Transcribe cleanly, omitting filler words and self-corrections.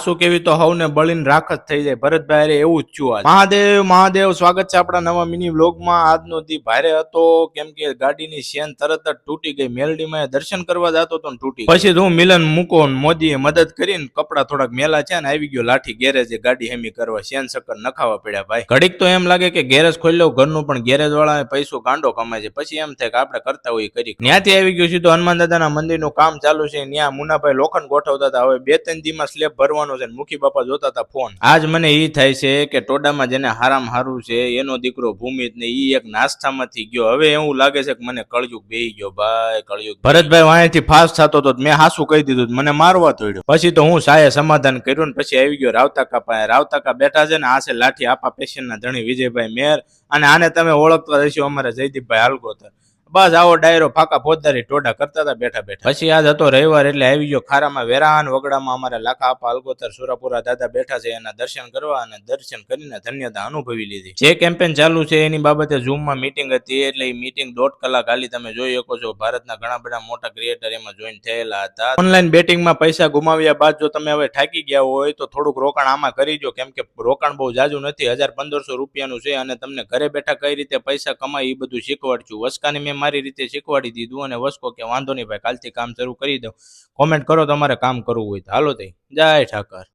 શું કેવી તો હવને બળીને રાખ જ થઈ જાય. ભરતભાઈ અરે એવું જ થયું. મહાદેવ મહાદેવ, સ્વાગત છે આપણા નવા મિની વ્લોગમાં. આજનો દી ભારે હતો કેમ કે ગાડીની ચેન તરત જ તૂટી ગઈ. મેલડીમાં દર્શન કરવા જતો તો તૂટી પછી હું મિલન મૂકો મોદીએ મદદ કરીને કપડા થોડાક મેલા છે ને આવી ગયો લાઠી ગેરેજે ગાડી હેમી કરવા. ચેન સકર નખાવા પડ્યા ભાઈ. ઘડીક તો એમ લાગે કે ગેરેજ ખોલી લઉં ઘરનું, પણ ગેરેજ વાળા પૈસો ગાંડો કમાય છે. પછી એમ થાય કે આપણે કરતા હોય કરી. ત્યાંથી આવી ગયું સીધો હનુમાન દાદાના મંદિરનું કામ ચાલુ છે. ત્યાં મુનાભાઈ લોખંડ ગોઠવતા હતા. હવે 2-3 દીમાં સ્લેબ ભરવાનો છે. મુખી બાપા જોતા હતા ફોન. આજ મને ઈ થાય છે કે ટોડામાં જેને હારામ હારું છે એનો દીકરો ભૂમિત ને ઈ એક નાસ્તામાંથી ગયો. હવે એવું લાગે છે કે મને કળયુગ બેહી ગયો ભાઈ, કળયુગ. ભરતભાઈ વાંયથી ફાસ્ટ થતો તો મેં હાસું કહી દીધું, મને મારવા તોડ્યો. પછી તો હું સાયે સમાધાન કર્યું ને પછી આવી ગયો રાવતાકા પાસે. રાવતાકા બેઠા છે ને આ છે લાઠી આપા પેશનના ધણી વિજયભાઈ મેર, અને આને તમે ઓળખતા હશો અમારા જયદીપભાઈ હાલગોતર. બસ આવો ડાયરો ફાકા ફોજદારી ટોડા કરતા હતા બેઠા બેઠા. પછી આજ હતો રવિવાર એટલે આવી ગયો ખારામાં વેરાન વગડામાં અમારા લાખા આપા હાલગોતર સુરાપુરા દાદા બેઠા છે એના દર્શન કરવા, અને દર્શન કરીને ધન્યતા અનુભવી લીધી. જે કેમ્પેન ચાલુ છે એની બાબતે ઝૂમમાં મીટિંગ હતી, એટલે એ મીટિંગ 1.5 કલાક હાલી. તમે જોઈ શકો છો ભારતના ઘણા બધા મોટા ક્રિએટર એમાં જોઈન થયેલા હતા. ઓનલાઈન બેટિંગમાં પૈસા ગુમાવ્યા બાદ જો તમે હવે થાકી ગયા હોય તો થોડુંક રોકાણ આમાં કરી દો, કેમ કે રોકાણ બહુ જાજુ નથી. 1000-1500 રૂપિયાનું છે, અને તમને ઘરે બેઠા કઈ રીતે પૈસા કમાય એ બધું શીખવાડશું. વસકાની મેં મારી રીતે શીખવાડી દીધું, અને વસકો કે વાંધો નહીં ભાઈ, કાલથી કામ શરૂ કરી દો. કોમેન્ટ કરો તમારે કામ કરવું હોય તો. હાલો તઈ, જય ઠાકર.